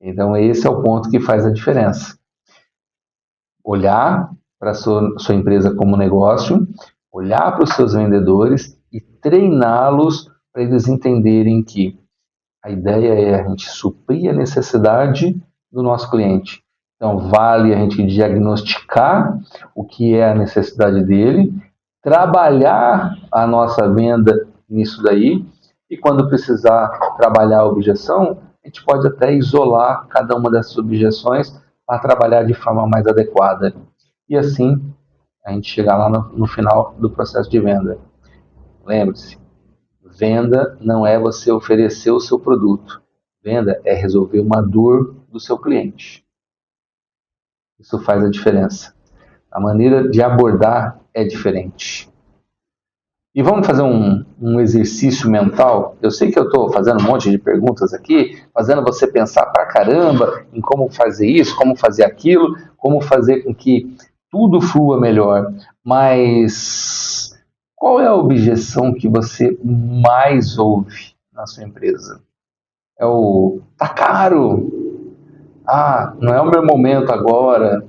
Então, esse é o ponto que faz a diferença. Olhar para a sua empresa como negócio, olhar para os seus vendedores e treiná-los para eles entenderem que a ideia é a gente suprir a necessidade do nosso cliente. Então, vale a gente diagnosticar o que é a necessidade dele, trabalhar a nossa venda nisso daí, e quando precisar trabalhar a objeção, a gente pode até isolar cada uma dessas objeções para trabalhar de forma mais adequada. E assim, a gente chegar lá no final do processo de venda. Lembre-se, venda não é você oferecer o seu produto. Venda é resolver uma dor do seu cliente. Isso faz a diferença. A maneira de abordar é diferente. E vamos fazer um exercício mental. Eu sei que eu estou fazendo um monte de perguntas aqui, fazendo você pensar pra caramba em como fazer isso, como fazer aquilo, como fazer com que tudo flua melhor. Mas qual é a objeção que você mais ouve na sua empresa? É o tá caro. Ah, não é o meu momento agora.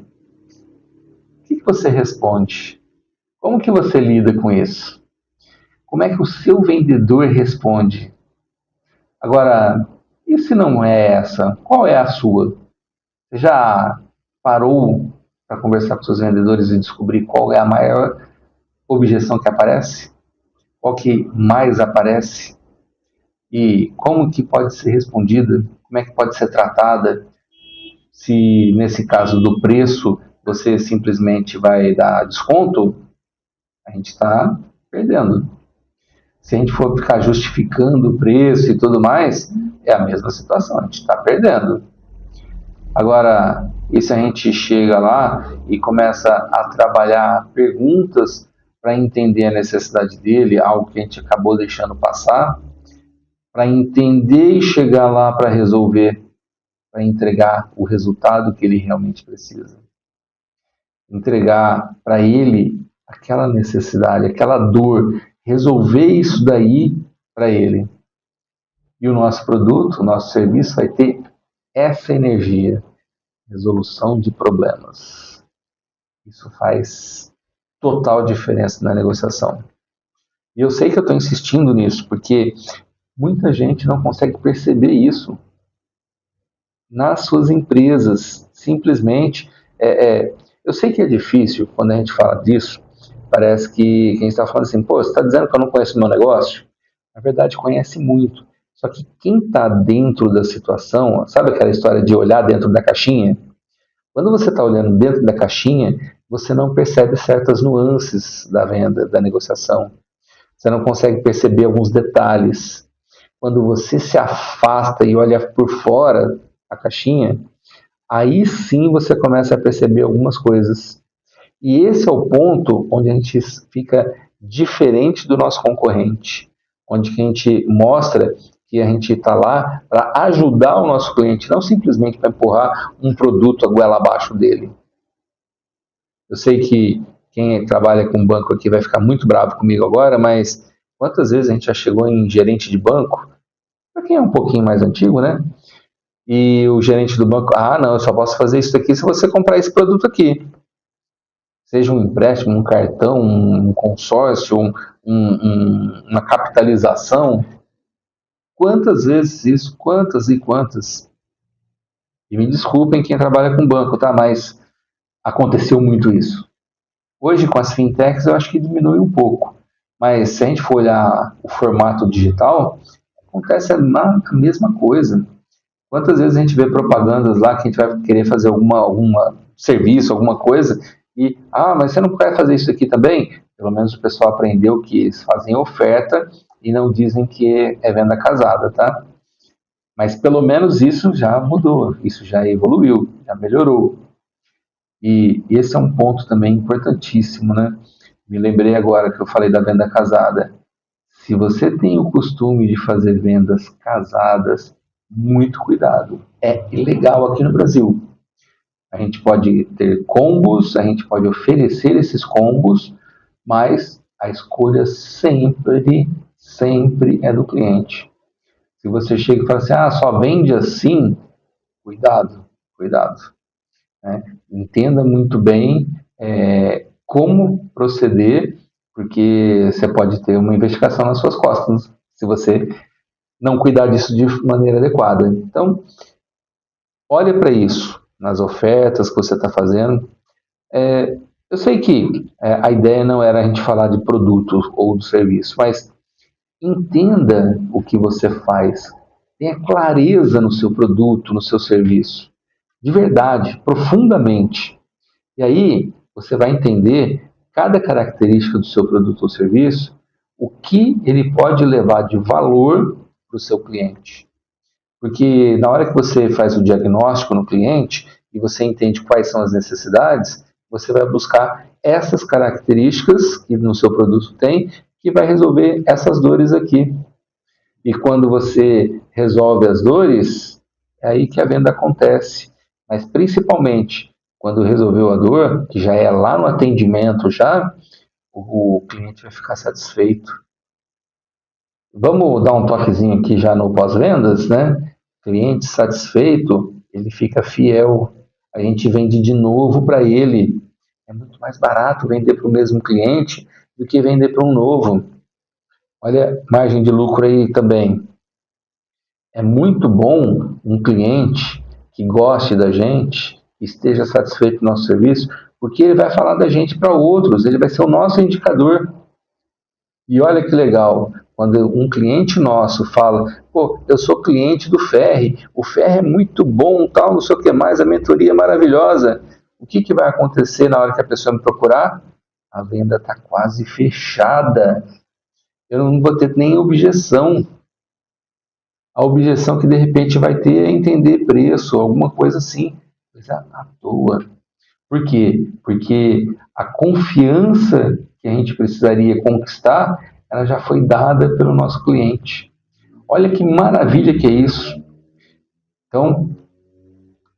O que você responde? Como que você lida com isso? Como é que o seu vendedor responde? Agora, e se não é essa? Qual é a sua? Você já parou para conversar com seus vendedores e descobrir qual é a maior objeção que aparece? Qual que mais aparece? E como que pode ser respondida? Como é que pode ser tratada? Se nesse caso do preço você simplesmente vai dar desconto, a gente está perdendo. Se a gente for ficar justificando o preço e tudo mais, é a mesma situação, a gente está perdendo. Agora, e se a gente chega lá e começa a trabalhar perguntas para entender a necessidade dele, algo que a gente acabou deixando passar, para entender e chegar lá para resolver, para entregar o resultado que ele realmente precisa. Entregar para ele aquela necessidade, aquela dor, resolver isso daí para ele. E o nosso produto, o nosso serviço vai ter essa energia, resolução de problemas. Isso faz total diferença na negociação. E eu sei que eu estou insistindo nisso, porque muita gente não consegue perceber isso nas suas empresas. Simplesmente, eu sei que é difícil quando a gente fala disso, parece que quem está falando assim, pô, você está dizendo que eu não conheço o meu negócio? Na verdade, conhece muito. Só que quem está dentro da situação, sabe aquela história de olhar dentro da caixinha? Quando você está olhando dentro da caixinha, você não percebe certas nuances da venda, da negociação. Você não consegue perceber alguns detalhes. Quando você se afasta e olha por fora a caixinha, aí sim você começa a perceber algumas coisas. E esse é o ponto onde a gente fica diferente do nosso concorrente, onde a gente mostra que a gente está lá para ajudar o nosso cliente, não simplesmente para empurrar um produto a goela abaixo dele. Eu sei que quem trabalha com banco aqui vai ficar muito bravo comigo agora, mas quantas vezes a gente já chegou em gerente de banco, para quem é um pouquinho mais antigo, né? E o gerente do banco, não, eu só posso fazer isso aqui se você comprar esse produto aqui. Seja um empréstimo, um cartão, um consórcio, uma capitalização. Quantas vezes isso? Quantas e quantas? E me desculpem quem trabalha com banco, tá? Mas aconteceu muito isso. Hoje, com as fintechs, eu acho que diminui um pouco. Mas se a gente for olhar o formato digital, acontece a mesma coisa. Quantas vezes a gente vê propagandas lá que a gente vai querer fazer algum serviço, alguma coisa, e, mas você não quer fazer isso aqui também? Pelo menos o pessoal aprendeu que eles fazem oferta e não dizem que é venda casada, tá? Mas pelo menos isso já mudou, isso já evoluiu, já melhorou. E esse é um ponto também importantíssimo, né? Me lembrei agora que eu falei da venda casada. Se você tem o costume de fazer vendas casadas, muito cuidado. É ilegal aqui no Brasil. A gente pode ter combos, a gente pode oferecer esses combos, mas a escolha sempre é do cliente. Se você chega e fala assim, só vende assim, cuidado. Né? Entenda muito bem como proceder, porque você pode ter uma investigação nas suas costas, se você não cuidar disso de maneira adequada. Então, olha para isso, nas ofertas que você está fazendo. Eu sei que a ideia não era a gente falar de produto ou do serviço, mas entenda o que você faz. Tenha clareza no seu produto, no seu serviço. De verdade, profundamente. E aí, você vai entender cada característica do seu produto ou serviço, o que ele pode levar de valor para o seu cliente. Porque na hora que você faz o diagnóstico no cliente e você entende quais são as necessidades, você vai buscar essas características que no seu produto tem, que vai resolver essas dores aqui. E quando você resolve as dores, é aí que a venda acontece. Mas principalmente quando resolveu a dor, que já é lá no atendimento já, o cliente vai ficar satisfeito. Vamos dar um toquezinho aqui já no pós-vendas, né? Cliente satisfeito, ele fica fiel. A gente vende de novo para ele. É muito mais barato vender para o mesmo cliente do que vender para um novo. Olha a margem de lucro aí também. É muito bom um cliente que goste da gente, que esteja satisfeito com o nosso serviço, porque ele vai falar da gente para outros, ele vai ser o nosso indicador. E olha que legal, quando um cliente nosso fala, eu sou cliente do Ferri, o Ferri é muito bom, tal, não sei o que mais, a mentoria é maravilhosa. O que vai acontecer na hora que a pessoa me procurar? A venda está quase fechada. eu não vou ter nem objeção. A objeção que de repente vai ter é entender preço, alguma coisa assim, coisa à toa. Por quê? Porque a confiança que a gente precisaria conquistar, ela já foi dada pelo nosso cliente. Olha que maravilha que é isso. Então,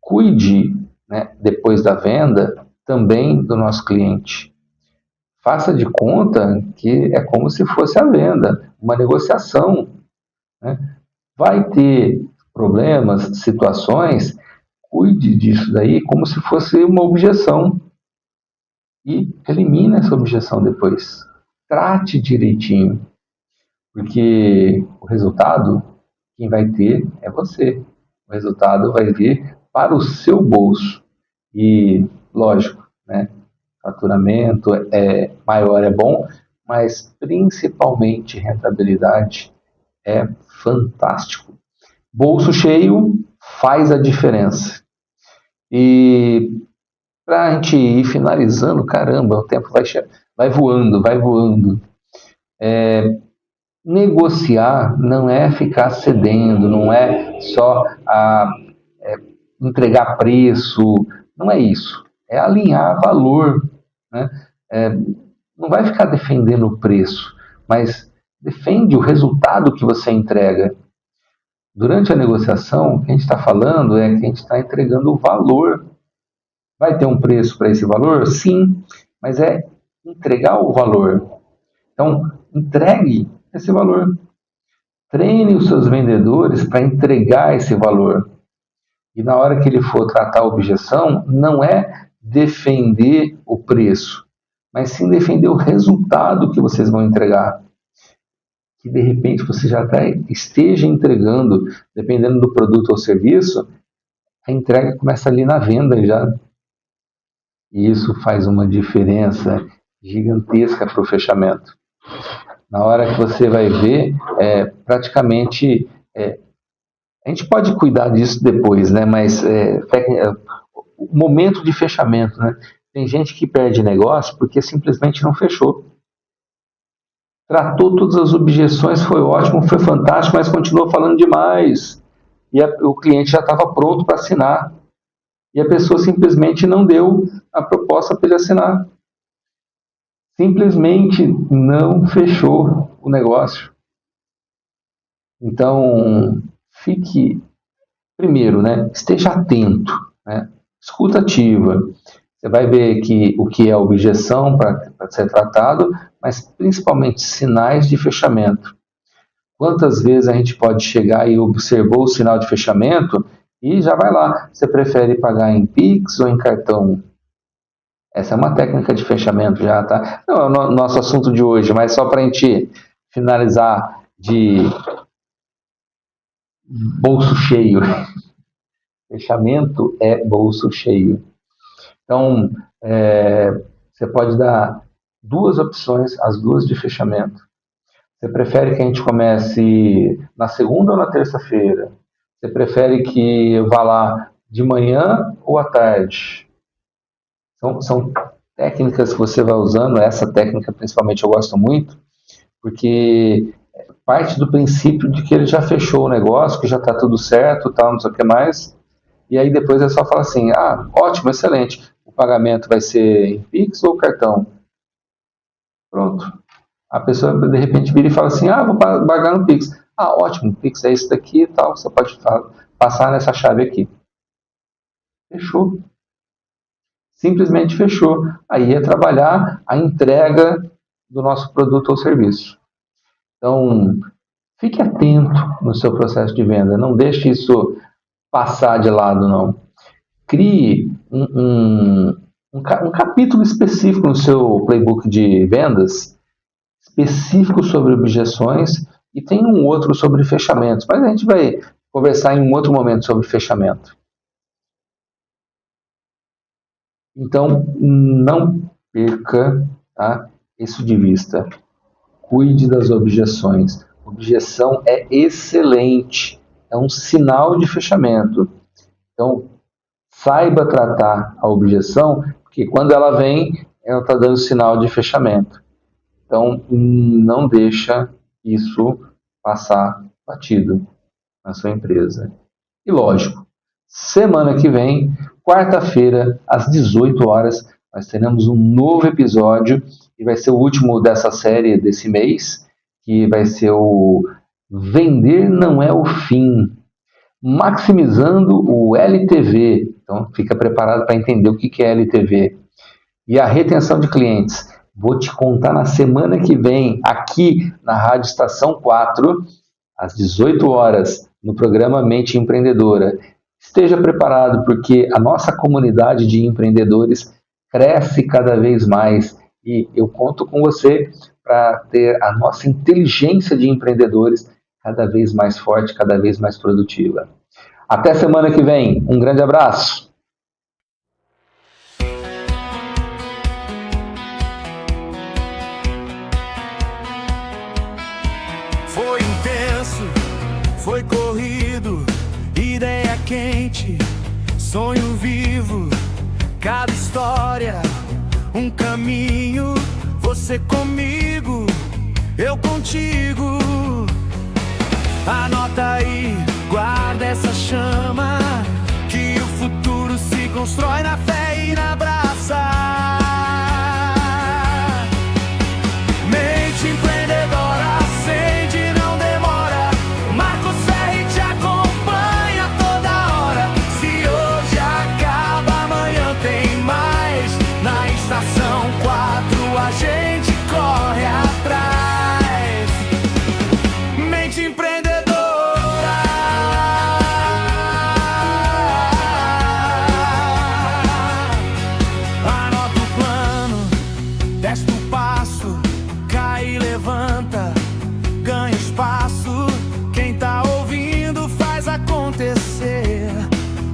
cuide, né, depois da venda também do nosso cliente. Faça de conta que é como se fosse a venda, uma negociação, né? Vai ter problemas, situações, cuide disso daí como se fosse uma objeção e elimine essa objeção depois. Trate direitinho, porque o resultado, quem vai ter é você. O resultado vai vir para o seu bolso. E, lógico, né, faturamento maior é bom, mas principalmente rentabilidade é fantástico. Bolso cheio faz a diferença. E para a gente ir finalizando, caramba, o tempo vai voando, vai voando. Negociar não é ficar cedendo, não é só entregar preço, não é isso. É alinhar valor, né? Não vai ficar defendendo o preço, mas defende o resultado que você entrega. Durante a negociação, o que a gente está falando é que a gente está entregando o valor. Vai ter um preço para esse valor? Sim, mas é entregar o valor. Então, entregue esse valor. Treine os seus vendedores para entregar esse valor. E na hora que ele for tratar a objeção, não é defender o preço, mas sim defender o resultado que vocês vão entregar. Que de repente você já esteja entregando, dependendo do produto ou serviço, a entrega começa ali na venda já. E isso faz uma diferença gigantesca para o fechamento. Na hora que você vai ver, praticamente, a gente pode cuidar disso depois, né? Mas o momento de fechamento, né? Tem gente que perde negócio porque simplesmente não fechou. Tratou todas as objeções, foi ótimo, foi fantástico, mas continuou falando demais. E o cliente já estava pronto para assinar. E a pessoa simplesmente não deu a proposta para ele assinar. Simplesmente não fechou o negócio. Então, fique, primeiro, né, esteja atento, né, escuta ativa. Você vai ver o que é objeção para ser tratado, mas principalmente sinais de fechamento. Quantas vezes a gente pode chegar e observou o sinal de fechamento e já vai lá. Você prefere pagar em Pix ou em cartão? Essa é uma técnica de fechamento já, tá? Não é o nosso assunto de hoje, mas só para a gente finalizar de bolso cheio. Fechamento é bolso cheio. Então, você pode dar duas opções, as duas de fechamento. Você prefere que a gente comece na segunda ou na terça-feira? Você prefere que eu vá lá de manhã ou à tarde? São técnicas que você vai usando. Essa técnica, principalmente, eu gosto muito, porque parte do princípio de que ele já fechou o negócio, que já está tudo certo, tal, não sei o que mais. E aí depois é só falar assim, ótimo, excelente. O pagamento vai ser em Pix ou cartão? Pronto. A pessoa, de repente, vira e fala assim, vou pagar no Pix. Ótimo, o Pix é isso daqui e tal, você pode passar nessa chave aqui. Fechou. Simplesmente fechou. Aí é trabalhar a entrega do nosso produto ou serviço. Então, fique atento no seu processo de venda. Não deixe isso passar de lado, não. Crie um capítulo específico no seu playbook de vendas, específico sobre objeções, e tem um outro sobre fechamentos. Mas a gente vai conversar em um outro momento sobre fechamento. Então, não perca, tá, isso de vista. Cuide das objeções. Objeção é excelente. É um sinal de fechamento. Então, saiba tratar a objeção, porque quando ela vem, ela está dando sinal de fechamento. Então, não deixa isso passar batido na sua empresa. E lógico, semana que vem, quarta-feira, às 18 horas, nós teremos um novo episódio, e vai ser o último dessa série desse mês, que vai ser o Vender Não É o Fim, maximizando o LTV. Então, fica preparado para entender o que é LTV. E a retenção de clientes. Vou te contar na semana que vem, aqui na Rádio Estação 4, às 18 horas, no programa Mente Empreendedora. Esteja preparado, porque a nossa comunidade de empreendedores cresce cada vez mais. E eu conto com você para ter a nossa inteligência de empreendedores cada vez mais forte, cada vez mais produtiva. Até semana que vem. Um grande abraço. Foi intenso, foi corrido, ideia quente, sonho vivo, cada história, um caminho, você comigo, eu contigo. Anota aí, guarda essa chama, que o futuro se constrói na fé e na abraça. Mente empreendedora, acende, não demora. Marcos Ferri te acompanha toda hora. Se hoje acaba, amanhã tem mais. Na Estação 4 a gente corre atrás. Mente empreendedora. Anota o plano, testa o passo, cai e levanta, ganha espaço. Quem tá ouvindo faz acontecer.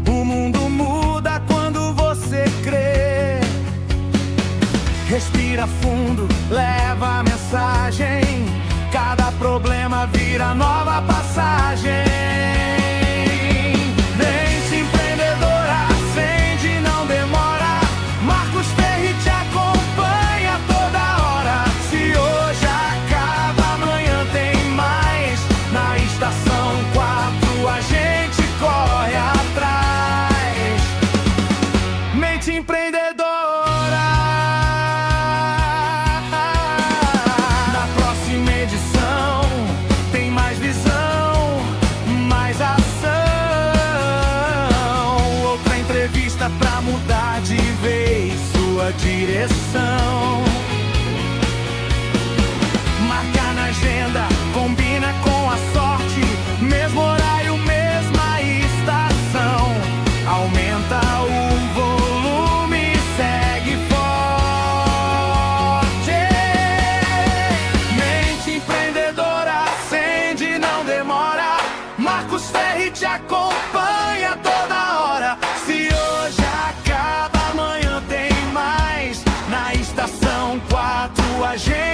O mundo muda quando você crê. Respira fundo, leva a mensagem. Cada problema vira nova passagem. Mente empreendedora, acende, não demora. Marcos Ferri te acompanha toda hora. Se hoje acaba, amanhã tem mais. Na Estação 4 a gente corre atrás. Mente empreendedora. Na próxima edição tem mais visão, mais ação. Outra entrevista pra mudar de vez sua direção. Marca na agenda, combina com a sorte. Mesmo horário, mesma estação. Aumenta o volume, segue forte. Mente empreendedora, acende, não demora. Marcos Ferri te acompanha toda hora. Se hoje acaba, amanhã tem mais. Na Estação 4 a gente